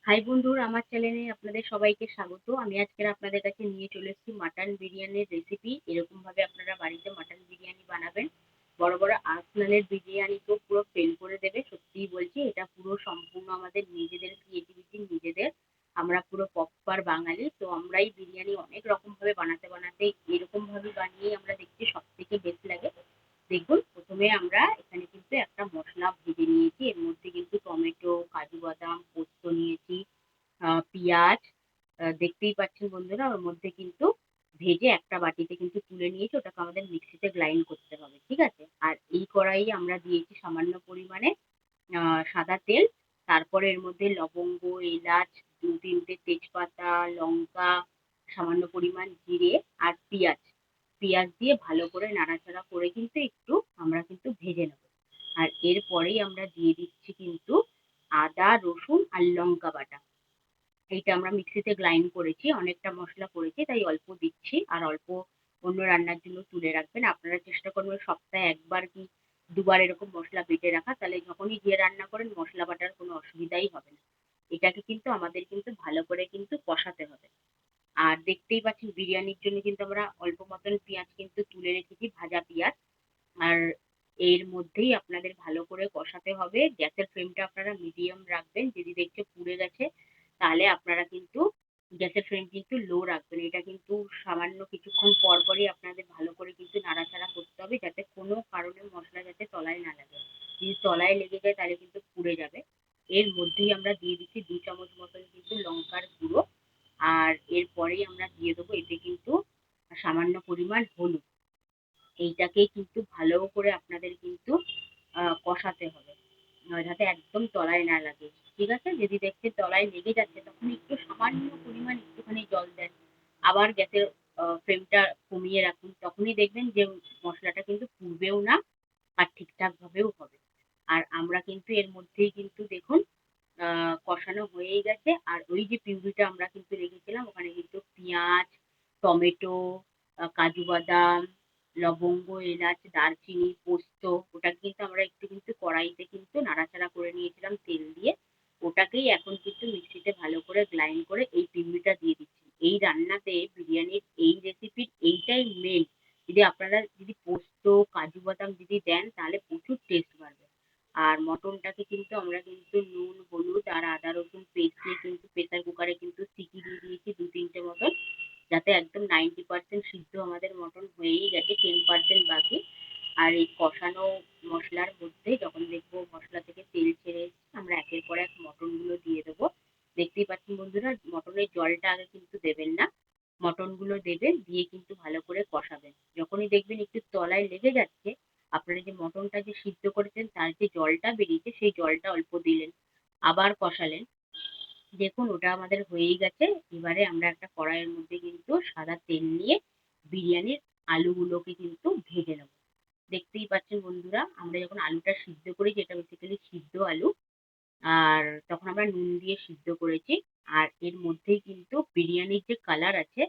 High বন্ধুরা, আমার চ্যানেলে আপনাদের সবাইকে স্বাগত। আমি আজকে আপনাদের কাছে নিয়ে চলে এসেছি মাটন বিরিয়ানির রেসিপি। এরকম ভাবে আপনারা বাড়িতে মাটন বিরিয়ানি বানাবেন। বড় বড় আর্সেনালের বিরিয়ানিকেও পুরো ফেল করে দেবে। সত্যিই বলছি, এটা পুরো সম্পূর্ণ আমাদের নিজেদের ক্রিয়েটিভিটি, নিজেদের। আমরা পুরো প্রপার বাঙালি, তো আমরাই বিরিয়ানি অনেক রকম ভাবে বানাতে বানাতে এরকম ভাবে বানিয়ে আমরা দেখছি সব থেকে বেস্ট লাগে। দেখুন, প্রথমে আমরা এখানে কিন্তু একটা মশলা ভেজে নিয়েছি। এর মধ্যে কিন্তু টমেটো, কাজু বাদাম, পোস্ত নিয়েছি, পেঁয়াজ। দেখতেই পাচ্ছেন বন্ধুরা, ওর মধ্যে কিন্তু ভেজে একটা বাটিতে কিন্তু তুলে নিয়েছি। ওটাকে আমাদের মিক্সিতে গ্রাইন্ড করতে হবে, ঠিক আছে? আর এই কড়াইয়ে আমরা দিয়েছি সামান্য পরিমাণে সাদা তেল। তারপরে এর মধ্যে লবঙ্গ, এলাচ, দু তিনটে তেজপাতা, লঙ্কা, সামান্য পরিমাণ জিরে আর পেঁয়াজ। পেঁয়াজ দিয়ে ভালো করে নাড়াচাড়া করে কিন্তু একটু আমরা কিন্তু ভেজে নেব। আর এরপরেই আমরা দিয়ে দিচ্ছি কিন্তু আদা, রসুন আর লঙ্কা বাটা। এইটা আমরা মিক্সিতে গ্রাইন্ড করেছি, অনেকটা মশলা করেছি তাই অল্প দিচ্ছি। আর অল্প অন্য রান্নার জন্য তুলে রাখবেন। আপনারা চেষ্টা করবেন সপ্তাহে একবার কি দুবার এরকম মশলা বেটে রাখা, তাহলে যখনই গিয়ে রান্না করেন মশলা বাটার কোনো অসুবিধাই হবে না। এটাকে কিন্তু আমাদের কিন্তু ভালো করে কিন্তু কষাতে হবে। আর দেখতেই পাচ্ছেন বিরিয়ানির জন্য কিন্তু আমরা অল্প মতন পেঁয়াজ কিন্তু তুলে রেখেছি, ভাজা পেঁয়াজ। আর এর মধ্যেই আপনাদের ভালো করে কষাতে হবে। গ্যাসের ফ্লেমটা আপনারা মিডিয়াম রাখবেন। যদি দেখছে পুড়ে গেছে, তাহলে আপনারা কিন্তু গ্যাসের ফ্লেম কিন্তু লো রাখবেন। এটা কিন্তু সামান্য কিছুক্ষণ পর পরই আপনাদের ভালো করে কিন্তু নাড়াচাড়া করতে হবে, যাতে কোনো কারণে মশলা যাতে তলায় না লাগে। যদি তলায় লেগে যায় তাহলে কিন্তু পুড়ে যাবে। এর মধ্যেই আমরা দিয়ে দিচ্ছি 2 চামচ মতন কিন্তু লঙ্কার গুঁড়ো। আর এরপরেই আমরা দিয়ে দেবো এতে কিন্তু সামান্য পরিমাণ হলুদ। এইটাকেই কিন্তু ভালো করে আপনাদের কিন্তু কষাতে হবে, যাতে একদম তলায় না লাগে। ঠিক আছে? যদি দেখছেন তলায় লেগে যাচ্ছে, তখন একটু সামান্য পরিমাণ একটুখানি জল দেন। আবার গ্যাসের ফ্লেমটা কমিয়ে রাখুন, তখনই দেখবেন যে মশলাটা কিন্তু পুড়বেও না আর ঠিকঠাক ভাবেও হবে। আর আমরা কিন্তু এর মধ্যেই কিন্তু দেখুন কষানো হয়েই গেছে। আর ওই যে পিউরিটা আমরা কিন্তু রেখেছিলাম, ওখানে কিন্তু পেঁয়াজ, টমেটো, কাজু বাদাম, লবঙ্গ, এলাচ, দারচিনি, পোস্ত, ওটা কিন্তু আমরা একটু কিন্তু কড়াইতে কিন্তু নাড়াচাড়া করে নিয়েছিলাম তেল দিয়ে। ওটাকেই এখন কিন্তু মিক্সিতে ভালো করে গ্রাইন্ড করে এই পিউরিটা দিয়ে দিচ্ছি। এই রান্নাতে বিরিয়ানির এই রেসিপির এইটাই মেন। যদি আপনারা যদি পোস্ত, কাজু বাদাম যদি দেন তাহলে প্রচুর টেস্ট বাড়বে। আর মটনটাকে কিন্তু আমরা কিন্তু নুন, হলুদ আর আদা রসুন পেস্ট দিয়ে কিন্তু প্রেসার কুকারে কিন্তু সিটি দিয়ে দিয়েছি 2-3টে মতন, যাতে একদম 90% সিদ্ধ আমাদের মটন হয়েই গেছে, 10% বাকি। আর এই কষানো মশলার মধ্যে যখন দেখবো মশলা থেকে তেল ছেড়ে এসছে, আমরা একের পর এক মটন গুলো দিয়ে দেবো। দেখতেই পাচ্ছেন বন্ধুরা, মটনের জলটা আগে কিন্তু দেবেন না, মটন গুলো দেবেন, দিয়ে কিন্তু ভালো করে কষাবেন। যখনই দেখবেন একটু তলায় লেগে যাচ্ছে, আপনারা যে মটনটা যে সিদ্ধ করেছেন তার যে জলটা বেরিয়েছে সেই জলটা অল্প দিলেন, আবার কষালেন। দেখুন ওটা আমাদের হয়েই গেছে। এবারে আমরা একটা কড়াইয়ের মধ্যে কিন্তু সাদা তেল নিয়ে বিরিয়ানির আলুগুলোকে কিন্তু ভেজে নেবো। দেখতেই পাচ্ছেন বন্ধুরা, আমরা যখন আলুটা সিদ্ধ করি, যেটা বেসিক্যালি সিদ্ধ আলু, আর তখন আমরা নুন দিয়ে সিদ্ধ করেছি। আর এর মধ্যেই কিন্তু বিরিয়ানির যে কালার আছে,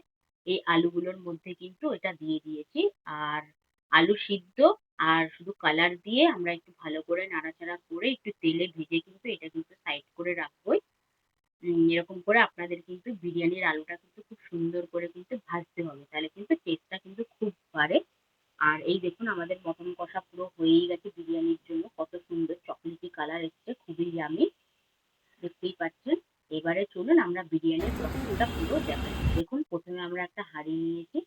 এই আলুগুলোর মধ্যে কিন্তু এটা দিয়ে দিয়েছি। আর আলু সিদ্ধ আর শুধু কালার দিয়ে আমরা একটু ভালো করে নাড়াচাড়া করে একটু তেলে ভেজে কিন্তু এটা কিন্তু সাইড করে রাখবোই। এরকম করে আপনাদের কিন্তু বিরিয়ানির আলুটা কিন্তু খুব সুন্দর করে কিন্তু ভাজতে হবে, তাহলে কিন্তু টেস্টটা কিন্তু খুব বাড়ে। আর এই দেখুন আমাদের মটন কষা পুরো হয়েই গেছে বিরিয়ানির জন্য, কত সুন্দর চকলেটি কালার এসছে, খুবই ইয়ামি। দেখতেই পাচ্ছেন। এবারে চলুন আমরা বিরিয়ানির প্রসেসটা পুরো দেখাই। দেখুন, প্রথমে আমরা একটা হাঁড়ি নিয়েছি।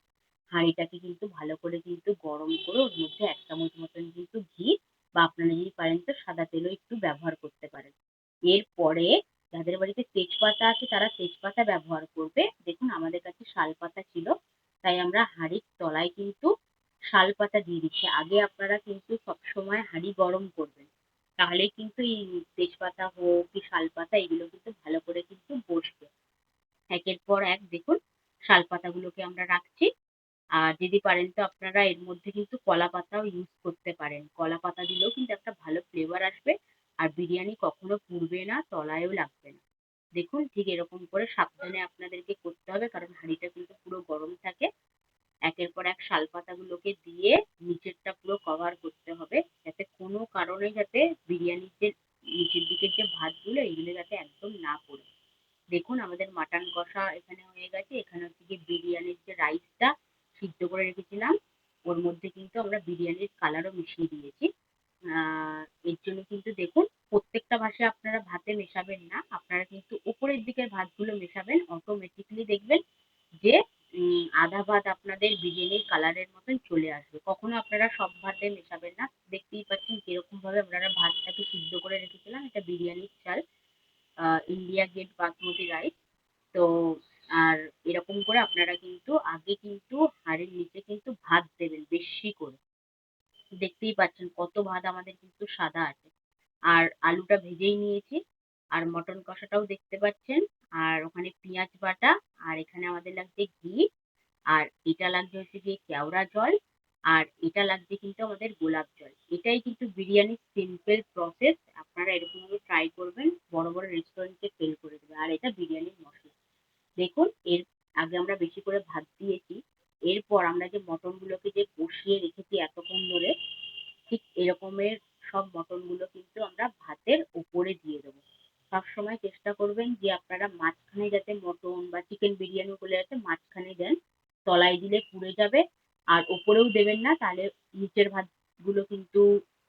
হাঁড়িটাকে কিন্তু ভালো করে কিন্তু গরম করে ওর মধ্যে 1 চামচ মতন কিন্তু ঘি, বা আপনারা যদি পারেন তো সাদা তেলও একটু ব্যবহার করতে পারেন। এরপরে যাদের বাড়িতে তেজপাতা আছে তারা তেজপাতা ব্যবহার করবে। দেখুন আমাদের কাছে শালপাতা ছিল, তাই আমরা হাঁড়ির তলায় কিন্তু শালপাতা দিয়ে দিচ্ছি। আগে আপনারা কিন্তু সবসময় হাঁড়ি গরম করবেন, তাহলে কিন্তু এই তেজপাতা হোক কি শালপাতা, এগুলো কিন্তু ভালো করে কিন্তু বসবে। একের পর এক দেখুন শালপাতাগুলোকে আমরা রাখছি। আর যদি পারেন তো আপনারা এর মধ্যে কিন্তু কলা পাতাও ইউজ করতে পারেন। কলা পাতা দিলেও কিন্তু একটা ভালো ফ্লেভার আসবে। আর বিরিয়ানি কখনো পুড়বে না, তলায়ও লাগবে না। দেখুন ঠিক এরকম করে সাবধানে আপনাদেরকে করতে হবে, কারণ হাঁড়িটা কিন্তু পুরো গরম থাকে। একের পর এক শালপাতাগুলোকে দিয়ে নিচেরটা পুরো কভার করতে হবে, যাতে কোনো কারণে যাতে বিরিয়ানির যে নিচের দিকের যে ভাতগুলো এগুলো যাতে একদম না পড়ে। দেখুন আমাদের মাটন কষা এখানে হয়ে গেছে। এখানে হচ্ছে গিয়ে বিরিয়ানির যে রাইসটা সিদ্ধ করে রেখেছিলাম, ওর মধ্যে কিন্তু আমরা বিরিয়ানির কালারও মিশিয়ে দিয়েছি। এর জন্য কিন্তু দেখুন, প্রত্যেকটা ভাসে আপনারা ভাতে মেশাবেন না, আপনারা কিন্তু উপরের দিকের ভাতগুলো মেশাবেন, অটোমেটিকলি দেখবেন যে আধা ভাত আপনাদের বিরিয়ানির কালারের মতন চলে আসবে। কখনো আপনারা সব ভাতে মেশাবেন না। দেখতেই পাচ্ছেন কিরকম ভাবে আপনারা ভাতটাকে সিদ্ধ করে রেখেছিলাম। এটা বিরিয়ানির চাল, ইন্ডিয়া গেট বাসমতি রাইস। তো আর এরকম করে আপনারা কিন্তু আগে কিন্তু হাঁড়ির নিচে কিন্তু ভাত দেবেন বেশি করে। দেখতেই পাচ্ছেন কত ভাত আমাদের কিন্তু সাদা আছে। আর আলুটা ভেজেই নিয়েছি, আর মটন কষাটাও দেখতে পাচ্ছেন, আর ওখানে পেঁয়াজ বাটা, আর এখানে আমাদের লাগছে ঘি, আর এটা লাগছে হচ্ছে গিয়ে কেওড়া জল, আর এটা লাগছে কিন্তু আমাদের গোলাপ জল। এটাই কিন্তু বিরিয়ানির সিম্পল প্রসেস। আপনারা এরকম ভাবে ট্রাই করবেন, বড় বড় রেস্টুরেন্টে ফেল করে দেবে। আর এটা বিরিয়ানির মশলা। দেখুন এর আগে আমরা বেশি করে ভাত দিয়েছি, এরপর আমরা যে মটন গুলোকে যে কষিয়ে রেখেছি এতক্ষণ ধরে, ঠিক এরকমের সব মটন গুলো কিন্তু আমরা ভাতের উপরে দিয়ে দেবো। সবসময় চেষ্টা করবেন যে আপনারা মাঝখানে যাতে মটন বা চিকেন বিরিয়ানি গুলো যাতে মাঝখানে দেন, তলায় দিলে পুড়ে যাবে। আর ওপরেও দেবেন না, তাহলে নিচের ভাত গুলো কিন্তু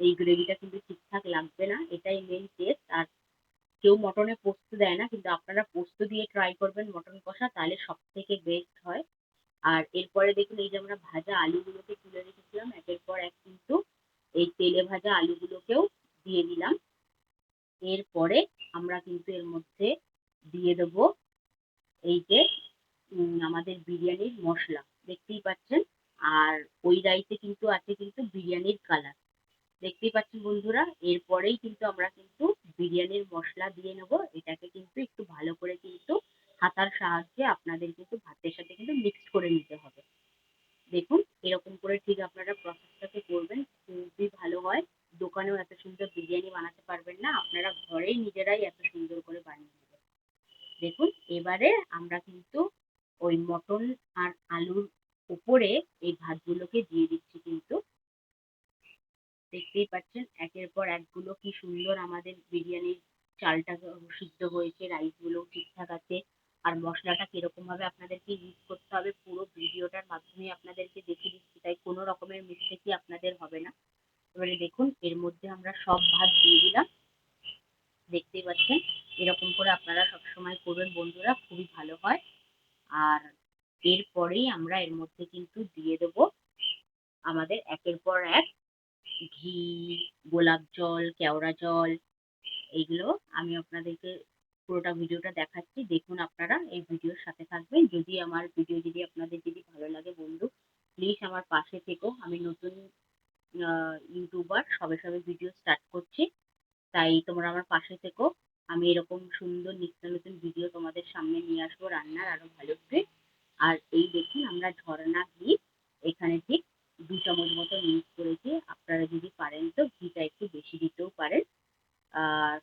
এই গ্রেভিটা কিন্তু ঠিকঠাক লাগবে না। এটাই মেন টেস্ট। আর কেউ মটনে পোস্ত দেয় না, কিন্তু আপনারা পোস্ত দিয়ে ট্রাই করবেন মটন কষা, তাহলে সব থেকে বেস্ট হয়। আর এরপরে দেখুন এই যে আমরা ভাজা আলুগুলোকে তুলে রেখেছিলাম একের পর এক কিন্তু এই তেলে ভাজা আলুগুলোকেও দিয়ে দিলাম। এরপরে আমরা কিন্তু এর মধ্যে দিয়ে দেবো এই যে আমাদের বিরিয়ানির মশলা, দেখতেই পাচ্ছেন। আর ওই রাইসে কিন্তু আছে কিন্তু বিরিয়ানির কালার, দেখতেই পাচ্ছেন বন্ধুরা। এরপরেই কিন্তু আমরা কিন্তু বিরিয়ানির মশলা দিয়ে নেব। এটাকে কিন্তু একটু ভালো করে কিন্তু হাতার সাহায্যে আপনাদের কিন্তু ভাতের সাথে কিন্তু মিক্স করে নিতে হবে। দেখুন এরকম করে ঠিক আপনারা প্রসেসটাকে করবেন, খুবই ভালো হয়। দোকানেও এত সুন্দর বিরিয়ানি বানাতে পারবেন না, আপনারা ঘরেই নিজেরাই এত সুন্দর করে বানিয়ে নেবেন। দেখুন এবারে আমরা কিন্তু ওই মটন আর আলুর উপরে এই ভাতগুলোকে দিয়ে দিচ্ছি কিন্তু। দেখতেই পাচ্ছেন একের পর একগুলো কি সুন্দর আমাদের বিরিয়ানির চালটা সিদ্ধ হয়েছে, রাইস গুলো ঠিকঠাক আছে। আর মশলাটা কিরকম ভাবে আপনাদেরকে ইউজ করতে হবে পুরো ভিডিওটার মাধ্যমে আপনাদেরকে দেখিয়ে দিচ্ছি, তাই কোনো রকমের মিস্টেকই আপনাদের হবে না। এবারে দেখুন এর মধ্যে আমরা সব ভাত দিয়ে দিলাম, দেখতেই পাচ্ছেন। এরকম করে আপনারা সবসময় করবেন বন্ধুরা, খুবই ভালো হয়। আর এরপরেই আমরা এর মধ্যে কিন্তু দিয়ে দেবো আমাদের একের পর এক ঘি, গোলাপ জল, কেওড়া জল, এইগুলো আমি আপনাদেরকে পুরোটা ভিডিওটা দেখাচ্ছি। দেখুন আপনারা এই ভিডিওর সাথে থাকবেন। যদি আমার ভিডিও যদি আপনাদের যদি ভালো লাগে বন্ধু, প্লিজ আমার পাশে থেকো। আমি নতুন ইউটিউবার, সবে সবে ভিডিও স্টার্ট করছি, তাই তোমরা আমার পাশে থেকো। আমি এরকম সুন্দর নিত্য নতুন ভিডিও তোমাদের সামনে নিয়ে আসবো, রান্নার আরো ভালো করে। আর এই দেখুন আমরা ঝর্ণা ঘি এখানে ঠিক 2 চামচ মতো ইউজ করেছি। আপনারা যদি পারেন তো ঘিটা একটু বেশি দিতেও পারেন,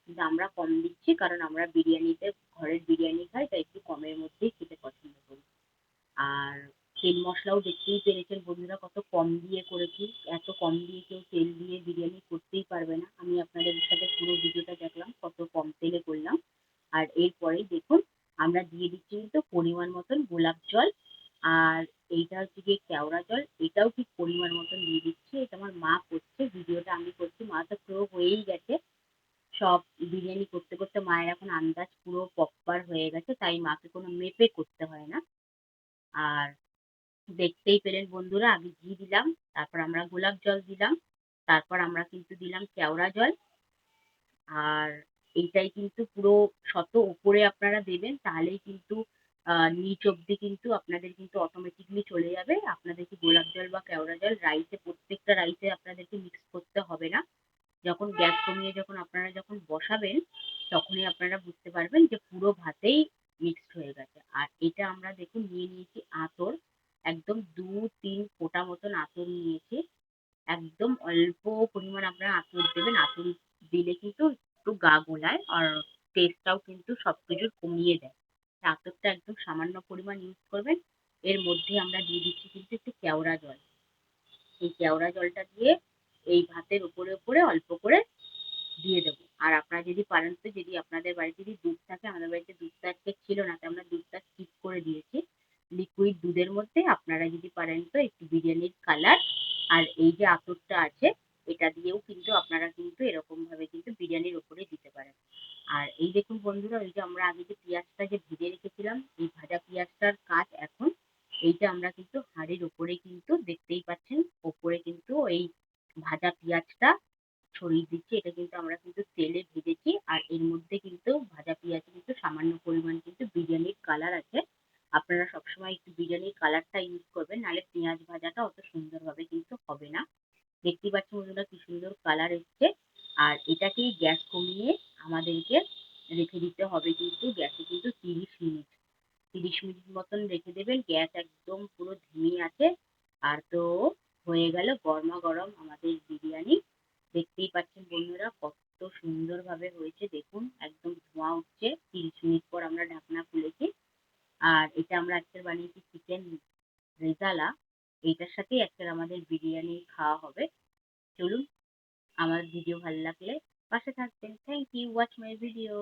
কিন্তু আমরা কম দিচ্ছি, কারণ আমরা বিরিয়ানিতে ঘরের বিরিয়ানি খাই, তাই একটু কমের মধ্যেই খেতে পছন্দ করি। আর তেল মশলাও দেখতেই পেরেছেন বন্ধুরা কত কম দিয়ে করেছি। এত কম দিয়ে কেউ তেল দিয়ে বিরিয়ানি করতেই পারবে না। আমি আপনাদের সাথে পুরো ভিডিওটা দেখলাম কত কম তেলে করলাম। আর এরপরেই দেখুন আমরা দিয়ে দিচ্ছি কিন্তু পরিমাণ মতন গোলাপ জল, আর এইটা হচ্ছে গিয়ে কেওড়া জল, এটাও ঠিক পরিমাণ মতন দিয়ে দিচ্ছি। এটা আমার মা করছে, ভিডিওটা আমি করছি। মা তো পুরো হয়েই গেছে সব। বিরিয়ানি করতে করতে মায়ের এখন আন্দাজ পুরো প্রপার হয়ে গেছে, তাই মাকে কোনো মেপে করতে হয় না। আর দেখতেই পেলেন বন্ধুরা, আগে ঘি দিলাম, তারপর আমরা গোলাপ জল দিলাম, তারপর আমরা কিন্তু দিলাম কেওড়া জল। আর এইটাই কিন্তু পুরো শত উপরে আপনারা দেবেন, তাহলেই কিন্তু নিচ অব্দি কিন্তু আপনাদের কিন্তু অটোমেটিকলি চলে যাবে। আপনাদেরকে গোলাপ জল বা কেওড়া জল রাইসে, প্রত্যেকটা রাইসে আপনাদেরকে মিক্স করতে হবে না। যখন গ্যাস কমিয়ে যখন আপনারা যখন বসাবেন, তখনই আপনারা বুঝতে পারবেন যে পুরো ভাতেই মিক্সড হয়ে গেছে। আর এটা আমরা দেখুন নিয়ে নিয়েছি আতর, একদম 2-3 ফোঁটা মতন আতর নিয়েছি। একদম অল্প পরিমাণ আপনারা আতর দেবেন। আতর দিলে কিন্তু একটু গা গোলায়, আর টেস্টটাও কিন্তু সবকিছুর কমিয়ে দেয়। আতরটা একদম সামান্য পরিমাণ ইউজ করবেন। এর মধ্যে আমরা দিয়ে দিচ্ছি কিন্তু একটু কেওড়া জল। এই কেওড়া জলটা দিয়ে এই ভাতের উপরে উপরে অল্প করে দিয়ে দেবো। আর আপনারা যদি পারেন তো, যদি আপনাদের বাড়িতে যদি দুধ থাকে, আমাদের বাড়িতে দুধটা আজকে ছিল না, তাই আমরা দুধটা স্কিপ করে দিয়েছি। লিকুইড দুধের মধ্যে আপনারা যদি পারেন তো একটু বিরিয়ানির কালার আর এই যে আতরটা আছে এটা দিয়েও কিন্তু আপনারা কিন্তু এরকম ভাবে কিন্তু বিরিয়ানির ওপরে দিতে পারেন। আর এই দেখুন বন্ধুরা, ওই যে আমরা আগে যে পেঁয়াজটা যে ভেজে রেখেছিলাম, এই ভাজা পেঁয়াজটার কাজ এখন এইটা আমরা কিন্তু হাঁড়ির ওপরে কিন্তু দেখতেই পাচ্ছেন, ওপরে কিন্তু এই ভাজা পেঁয়াজটা ছড়িয়ে দিচ্ছি। এটা কিন্তু আমরা কিন্তু তেলে ভেজেছি, আর এর মধ্যে কিন্তু ভাজা পেঁয়াজে কিন্তু সামান্য পরিমাণ কিন্তু বিরিয়ানির কালার আছে। আপনারা সবসময় একটু বিরিয়ানির কালারটা ইউজ করবেন, নাহলে পেঁয়াজ ভাজাটা অত সুন্দরভাবে কিন্তু হবে না। দেখতেই পাচ্ছেন বন্ধুরা কি সুন্দর কালার এসছে। আর এটাকেই গ্যাস কমিয়ে আমাদেরকে রেখে দিতে হবে, কিন্তু গ্যাসে কিন্তু 30 মিনিট, 30 মিনিট মতন রেখে দেবেন। গ্যাস একদম পুরো ধিমি আছে। আর তো হয়ে গেল গরমা গরম আমাদের বিরিয়ানি। দেখতেই পাচ্ছেন বন্ধুরা কত সুন্দরভাবে হয়েছে, দেখুন একদম ধোঁয়া উঠছে। 30 মিনিট পর আমরা ঢাকনা খুলেছি। আর এটা আমরা আজকে বানিয়েছি চিকেন রেজালা। এইটার সাথেই আজকের আমাদের বিরিয়ানি খাওয়া হবে। চলুন, আমার ভিডিও ভালো লাগলে পাশে থাকবেন। Thank you, watch my video.